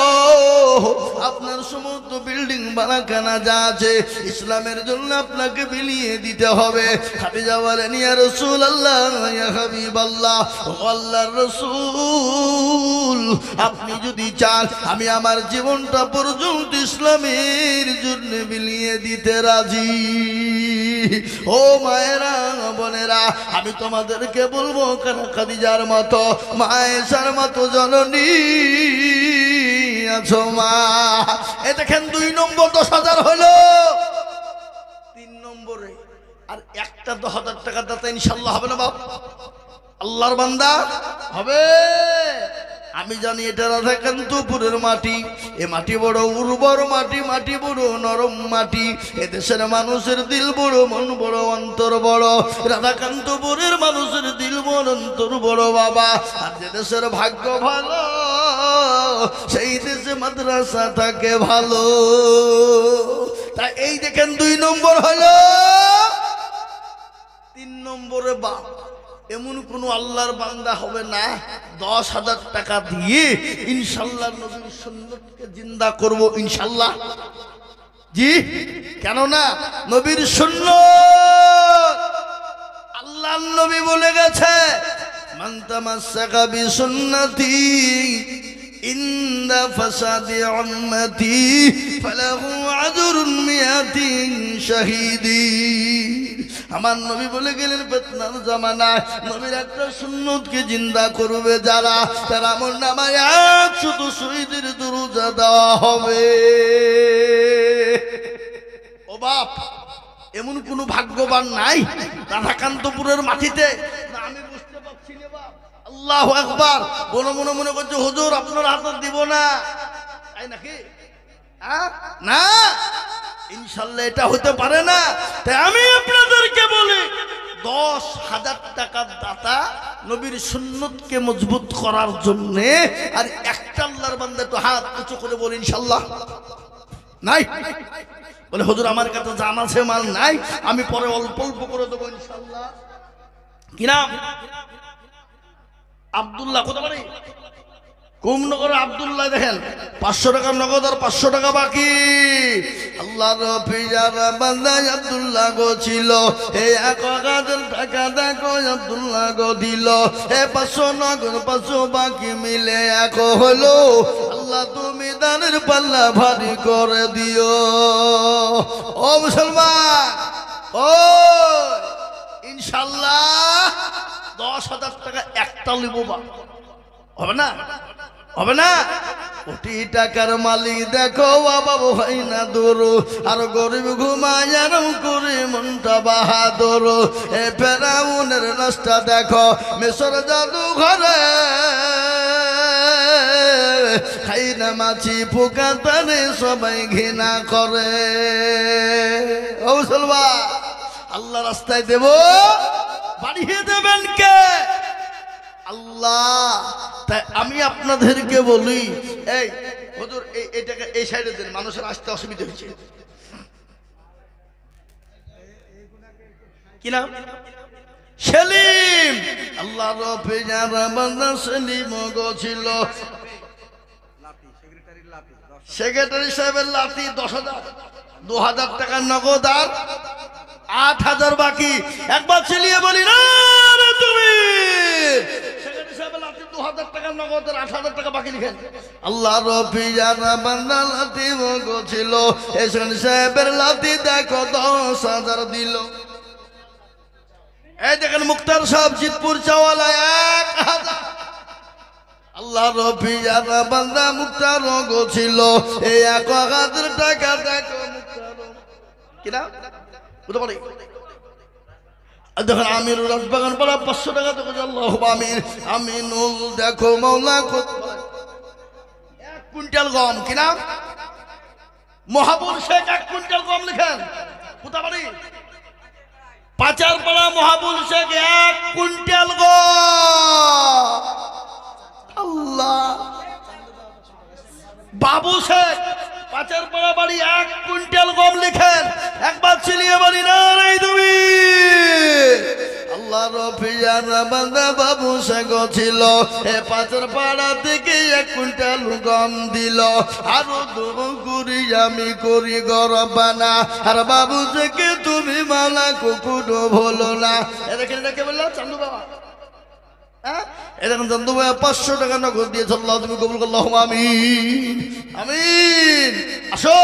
আপনার সমস্ত বিল্ডিং বাড়াখানা যা আছে ইসলামের জন্য আপনাকে বিলিয়ে দিতে হবে। খাদিজা বলেন ইয়া রাসূলুল্লাহ ইয়া হাবিবাল্লাহ, ও আল্লাহর রাসূল আপনি যদি চান আমি আমার জীবনটা পর্যন্ত ইসলামের জন্য বিলিয়ে দিতে রাজি। ও মায়েরা বোনেরা, আমি তোমাদেরকে বলবো খাদিজার মতো মায়েশার মতো জননী আছো মা। এ দেখেন 2 নম্বর 10,000 হলো। 3 নম্বরে আর একটা 10,000 টাকা দাতা ইনশাআল্লাহ হবে না বাপ? আল্লাহর বান্দা হবে। আমি জানি এটা রাধাকান্তপুরের মাটি, এ মাটি বড় উর্বর মাটি, মাটি বড় নরম মাটি, এদেশের মানুষের দিল বড়, মন বড়, অন্তর বড়। রাধাকান্তপুরের মানুষের দিল বড়, অন্তর বড় বাবা। আর যে দেশের ভাগ্য ভালো সেই দেশে মাদ্রাসা থাকে ভালো। তা এই দেখেন 2 নম্বর হলো। 3 নম্বরে বাপ এমন কোন আল্লাহর বান্দা হবে না 10,000 টাকা দিয়ে ইনশাআল্লাহ নবীর সুন্নতকে জিন্দা করব ইনশাআল্লাহ। জি, কেন না নবীর সুন্নত আল্লাহর নবী বলে গেছে, মান তামাসসাকা বিসুন্নতি ইনদা ফাসাদি উম্মতি ফালাহু আজরুন মিয়াতিন শাহীদিন। আমার নবী বলে গেলেন ফিতনার জামানায় নবীর একটা সুন্নতকে জিন্দা করবে যারা, তারা আমল নামায় 100 শহীদের দরজা দেওয়া হবে। ও বাপ, এমন কোন ভাগ্যবান নাই রাধাকান্তপুরের মাটিতে? না, আমি বুঝতে পারছি না বাপ। আল্লাহু আকবার। মনে মনে করছে হুজুর আপনার হাতে দিব না, তাই নাকি? না, ইনশাল্লাহ এটা হতে পারে না। তাই আমি আপনাদেরকে বলি 10,000 টাকার দাতা নবীর সুন্নতকে মজবুত করার জন্য, আর একটা আল্লাহর বান্দা তো হাত উঁচু করে বলি ইনশাল্লাহ নাই। বলে হুজুর আমার কাছে জান আছে, মাল নাই, আমি পরে অল্প অল্প করে দেবো ইনশাল্লাহ। কি নাম? আব্দুল্লাহ। কত বাড়ি? কুমনগর আব্দুল্লাহ। দেখেন 500 টাকা নগদ আর 500 টাকা বাকি। আল্লাহর পিয়ারা বান্দা আব্দুল্লাহ গো ছিল, এই 1000 টাকা দেখো আব্দুল্লাহ গো দিল, এ 500 নগদ 500 বাকি মিলে এক হলো। আল্লাহ তুমি দানের পাল্লা ভারী করে দিও। ও মুসলমান, ও ইনশাল্লাহ 10,000 টাকা একটা লিবো বা হবে না? হবে না? কোটি টাকার মালিক দেখো বাবা ভাই না দূর, আর গরিব ঘুমায় আরাম করে মনটা বাহাদুর। এ ফেরাউনের রাস্তা দেখো মিশর জাদু ঘরে, খাই না মাছি পোকা তারে সবাই ঘৃণা করে। ও মুসলমান, আল্লাহ রাস্তায় দেব, বাড়িয়ে দেবেন কে? আল্লাহ। তাই আমি আপনাদেরকে বলি, এই হুজুর এইটাকে এই সাইডে দেন, মানুষের আসতে অসুবিধা হচ্ছে। কি নাম? সেলিম। আল্লাহ রফি যারা বান্দা সেলিম গো ছিল, সেক্রেটারি সাহেবের লাঠি 10,000, 2,000 টাকার নগদ আর 8,000 বাকি। একবার চিলিয়ে বলি না রে তুমি, সেক্রেটারি সাহেবের লাঠি 2,000 টাকার নগদ আর 8,000 টাকা বাকি লিখেন। আল্লাহ রফি যারা বান্দা লাঠি গো ছিল, এই সেক্রেটারি সাহেবের লাঠি দেখো 10,000 দিল। এই দেখেন মুক্তার সাহেব জিতপুর চাওয়ালা 1,000। আল্লাহ রফি যারা বান্দা মুক্তার গো ছিল, এই 1,000 টাকা দেখো মুক্তার। কিনা বুঝতে পারি? দেখেন আমিরুল বাগান পাড়া 500 টাকা দেখো। আল্লাহ আমির আমিনুল দেখো মৌলা 1 কুইন্টাল গম। কিনা? মহাবুল শেখ 1 কুইন্টাল গম লিখেন। বুঝতে পারি? পাচার পাড়া মহাবুল শেখ 1 কুইন্টাল গম। আল্লাহ। বাবু শেখ পাচার পাড়া বাড়ি 1 কুইন্টাল গম লিখেন। একবার চিলিয়ে বলি না রে তুমি। আল্লাহ রফি যারা বান্দা বাবু শেখ ছিল, এ পাচার পাড়া থেকে 1 কুইন্টাল গম দিল। আরো দু করি আমি করি গরবানা, আর বাবু শেখ তুমি মালা কুকুরও ভুলো না। এটাকে বললাম চান্দু বাবা। এরকম চান্দু ভাই 500 টাকা নগদ দিয়েছে। আল্লাহ তুমি কবুল করো। আমিন আমিন। আসো।